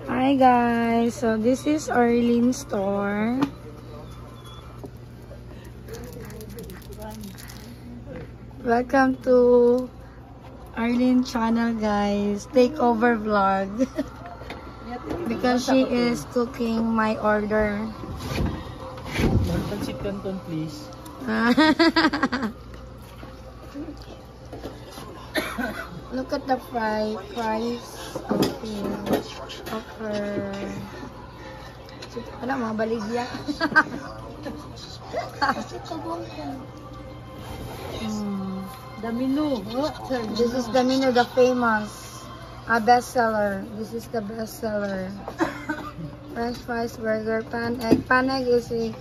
Hi guys, so this is Arlene's store. Welcome to Arlene channel guys, takeover vlog. Because she is cooking my order. Pancit canton please. Look at the price of her. Wala, mga baligya. The menu. This is the menu, the famous bestseller. This is the bestseller. French fries, burger, pan, egg. Pan egg is a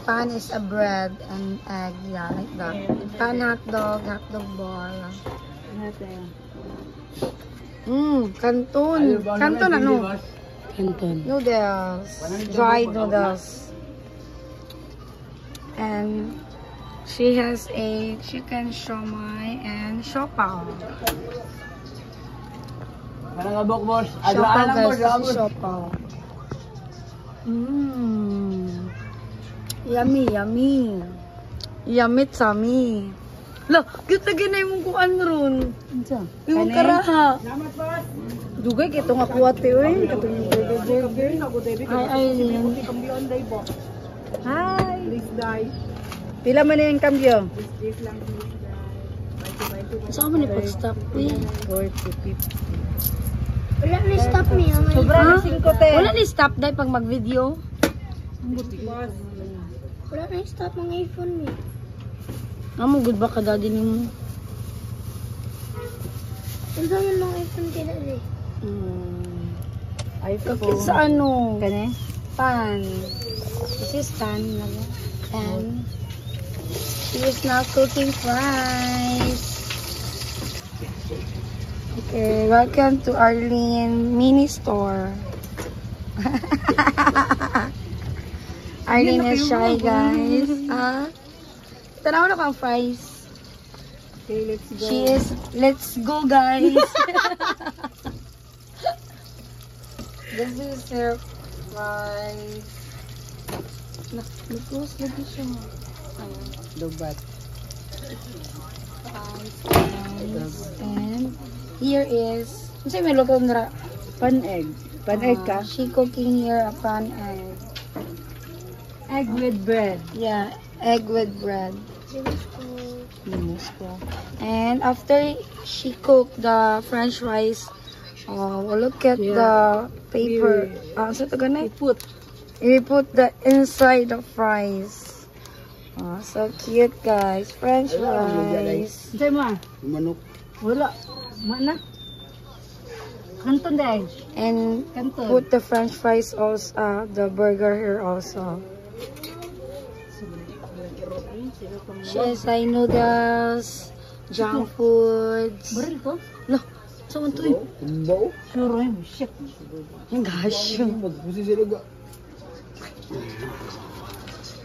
pan is a bread and egg, yeah, like that. Pan hot dog ball. Canton. Canton ano? Canton. Noodles. Dried noodles. And she has a chicken siomai and siopaw. Parang abok boss. Siopaw guys, this is siopaw. Yummy, yummy. Yummy, tummy. Lah, kita ginay mong kuan ron. Yung karaha. Dugay kito nga kuwate oy, katong burger. Hi Arlene. Hi. Pila man yung kambyo? Saan mo ni pag-stop me? 40, 50. Wala na stop me. Sobra na 5 te. Wala ni stop dai pag mag-video. Wala na stop ng iPhone me. Amo good ba ka daddy nimo? Ang dami ng iPhone kaya dali. Kakit sa ano? Kani? Pan. This is pan. And she is now cooking fries. Okay, welcome to Arlene mini store. Arlene is shy guys. Tanaw na pang fries. Okay, let's go. Let's go guys. This is her fries. Nag-close lagi siya. Dubat. Fries. And here is, kasi may lugaw nara. Pan egg. Pan egg ka? She cooking here a pan egg. Egg with bread. Yeah, egg with bread. And after she cooked the french fries, look at the paper. So to gonna we put the inside the fries. So cute guys, french fries. Say mo. Manok. Wala. Mana? Canton egg. And Canton. put the french fries also, the burger here also. She has noodles, junk foods. Baril ko? Loh, saan ito eh? Kumbaw. Sure, shit. Ang gosh. Magpusi sila ga.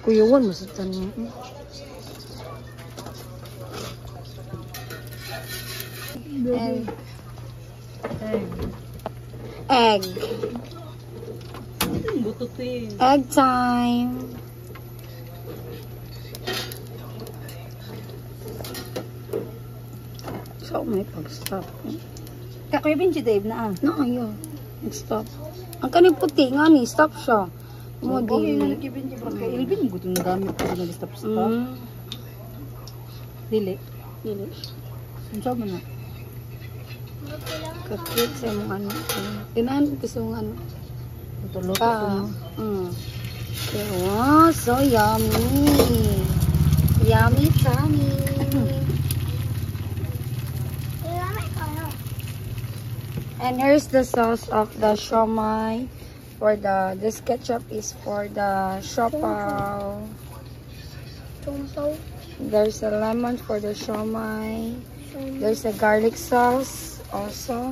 Kuyawan, masatan mo. And egg. Egg time. So, may pag-stop. Kakuya Benji Dave na No, ayun. Nag-stop. Ang kaning puti nga ni, stop siya. Mo Okay, di. nalaki Benji bro. Kay Ilvin, gusto na gamit ko na stop stop. Dili. Dili. Unsa man na? Kakit sa mong ano. Tinaan ko sa mong ano. Luto-luto ko na. Okay, wow, so yummy. Yummy tummy. And here's the sauce of the siomai. For this ketchup is for the siopaw. There's a lemon for the siomai. There's a garlic sauce also.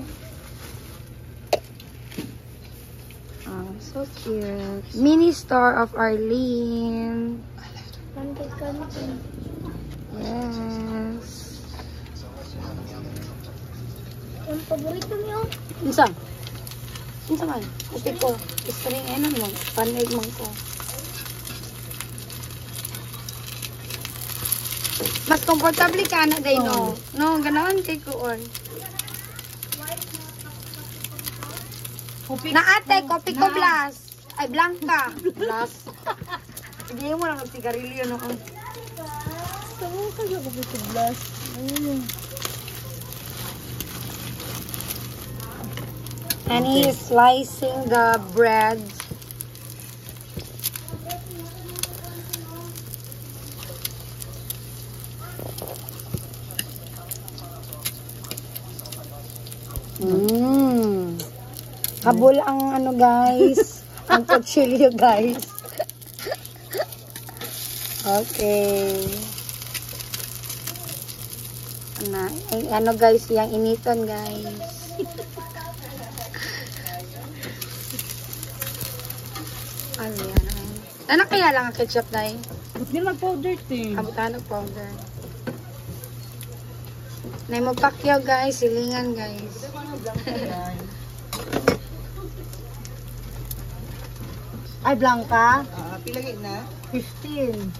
So cute. Mini store of Arlene. Yes. Yung paborito niyo? Isa. Ano man? Kasi ko, string, ano mo, panig man ko. Mas komportable ka na day, no? No, ganaon kay ko, oy. Na ate, kopi ko blast. Ay, blanca. Blast. Hindi mo lang ang sigarilyo, no? Saan ka sa kopi ko blast? And he's slicing the bread. Habol ang ano guys, ang kutsilyo guys. Okay. Ano guys, yung initon guys. Ano yan? Ano kaya lang ang ketchup na eh? Ba't nga mag-powder ito? Abutan ng powder. Nay mo pakyaw guys, silingan guys. Ay, blanca? Pilagay na? 15.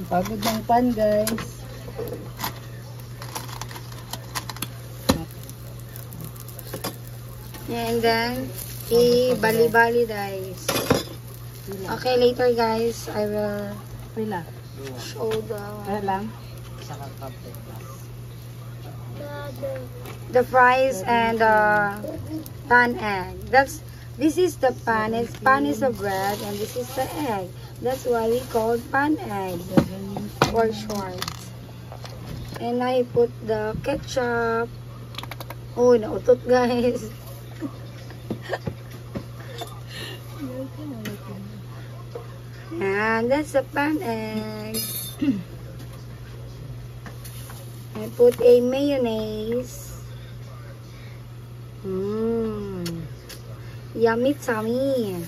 Pagod ng pan, guys. Yeah, and then, i-bali-bali guys. Okay, later guys, I will Pila? show Ano lang? the fries and the pan egg. This is the pan. Pan is the bread and this is the egg. That's why we call pan egg for short. And I put the ketchup. Oh, nautot guys. And that's the pan egg. I put a mayonnaise. Yummy tummy.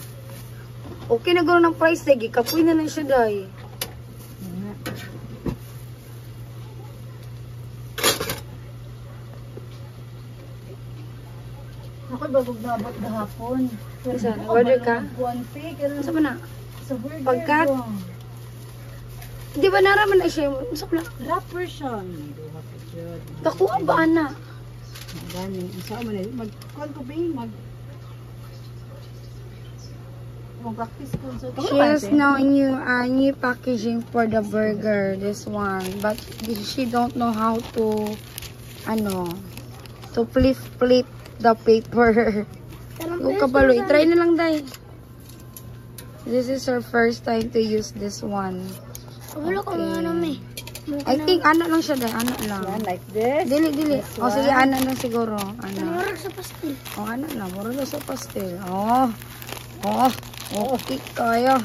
Okay na gano'n ng price tag. Kapoy na siya day. Ako bagog nabot gahapon. Saan? Order ka? Saan ba na? Sa burger. Pagkat? Di ba naraman na siya? Saan na? Rapper siya. Kakuha ba ana? Gani. Saan man eh. Mag-call ko ba yung mag-practice ko. She has no new packaging for the burger, this one. But she don't know how to, to flip the paper. Yung kabalo, i-try na lang day. This is her first time to use this one. Okay. I think ano lang siya day, ano lang. Yan, like this. Dili. O sige, ano lang siguro. Marag sa pastil. O ano lang, muro na sa pastel. Okay kaya.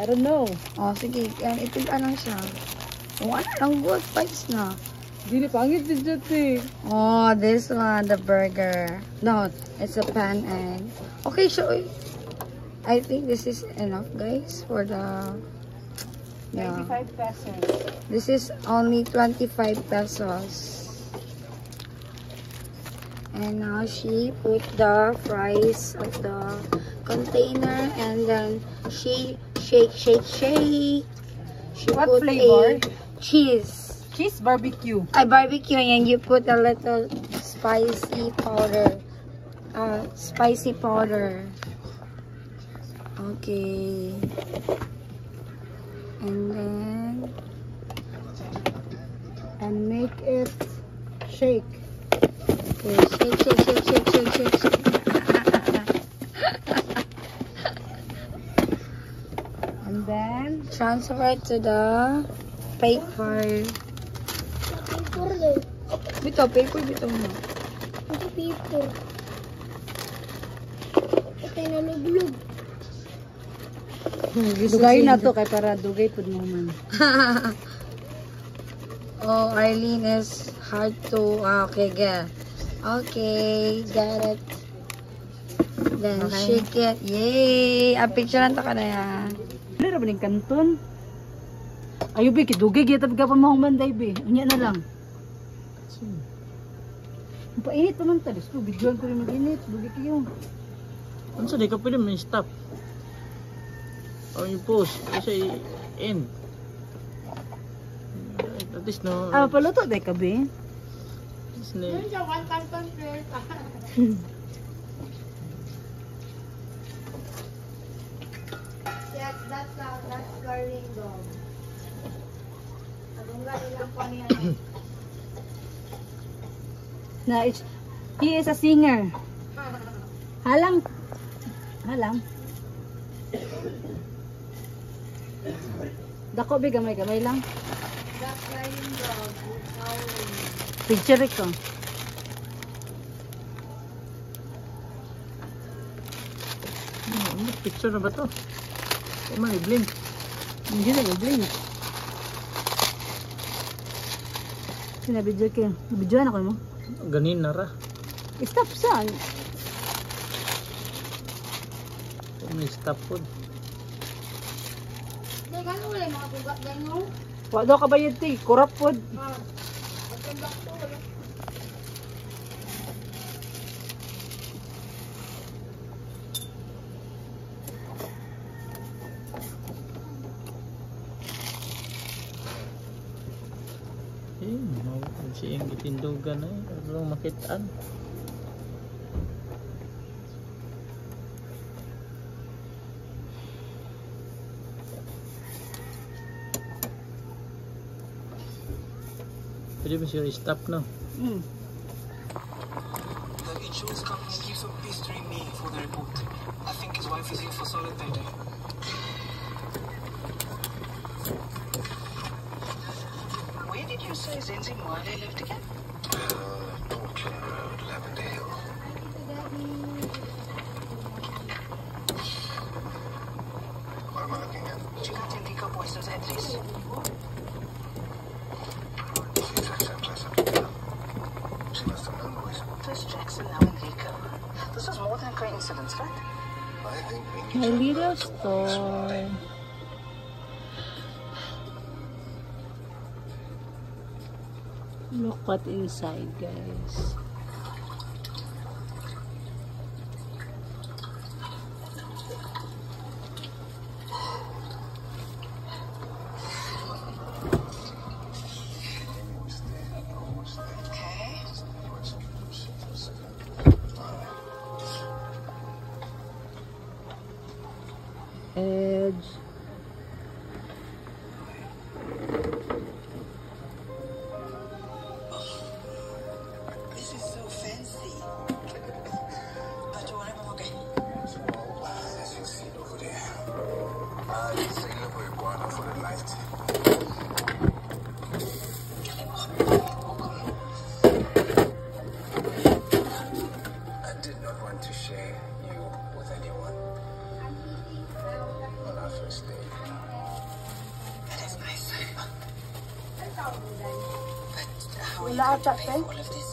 I don't know. O sige, itigaan lang siya. O ano lang, good vibes na. Dili pangit din dyan eh. Oh, this one, the burger. No, it's a pan egg. Okay, so I think this is enough, guys, for the... Yeah. 25 pesos. This is only 25 pesos. And now she put the fries of the container and then she shake. She What put flavor? a cheese. Cheese barbecue. Barbecue and you put a little spicy powder. Okay. And make it shake. Okay, shake. And then Transfer it to the paper. Paper daw. Bito mo. Ito paper. Ito na lublog. dugay na to kay para dugay pud mo man. Oh, Arlene is hard to... Okay, get. Okay, got it. Then, shake it. Yay! Picture na ka na yan. Ano ra ba ning kanton? Ayo bi kidugay gyud tab gapon mo man day bi. Unya na lang. Painit pa man talis ko. Bigyan ko rin mag-init. Bugi kayo. Ano sa di ka pwede may stop? O yung post. Kasi end. At least no. Paluto day ka, be. At least na. Yun siya, one time control. Yes, that's garling dog. Adungga ilang pa niya. He is a singer. Halang. Dako be gamay lang. That's garling dog. Picture ko. Picture na ba to? O man, i-blink. Hindi na blink. Sinabidyo ko. Bidyoan ako mo. Ganin na ra. Stop saan? May stop food. Hindi, gano'n wala yung mga bugat gano'n. Wa daw ka bayad ti. Kurap pod. Magkambak to, wala. Siyang itindugan ay. Ano makitaan. Pwede ba siya i-stop na? The insurance company keeps on pestering me for the report. I think his wife is here for solid data. Where did you say Zenzi Mwale lived again? Portland Road, Lavendale. What am I looking at? Did you not indica Boyce's address? She must have known boys. First Jackson, now Enrico. This was more than a coincidence, right? I think we My need little store. Look what inside, guys. Edge. This is so fancy. But you want to okay? as you see over there. Say look where iguana for the light. I did not want to share you with anyone on our first date. That is nice. But how are you Wala going to ata, pay eh? for all of this?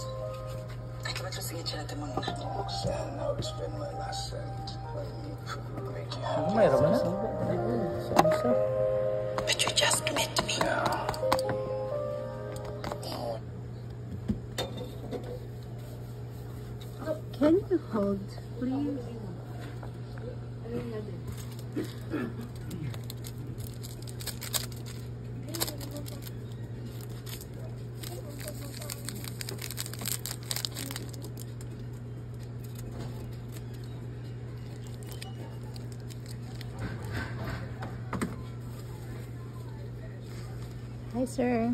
I can't just get you at the moment. Roxanne, I would spend my last cent on you to make you happy. Mayroon na. Sa But you just met me. Can you hold, please? Hi, sir.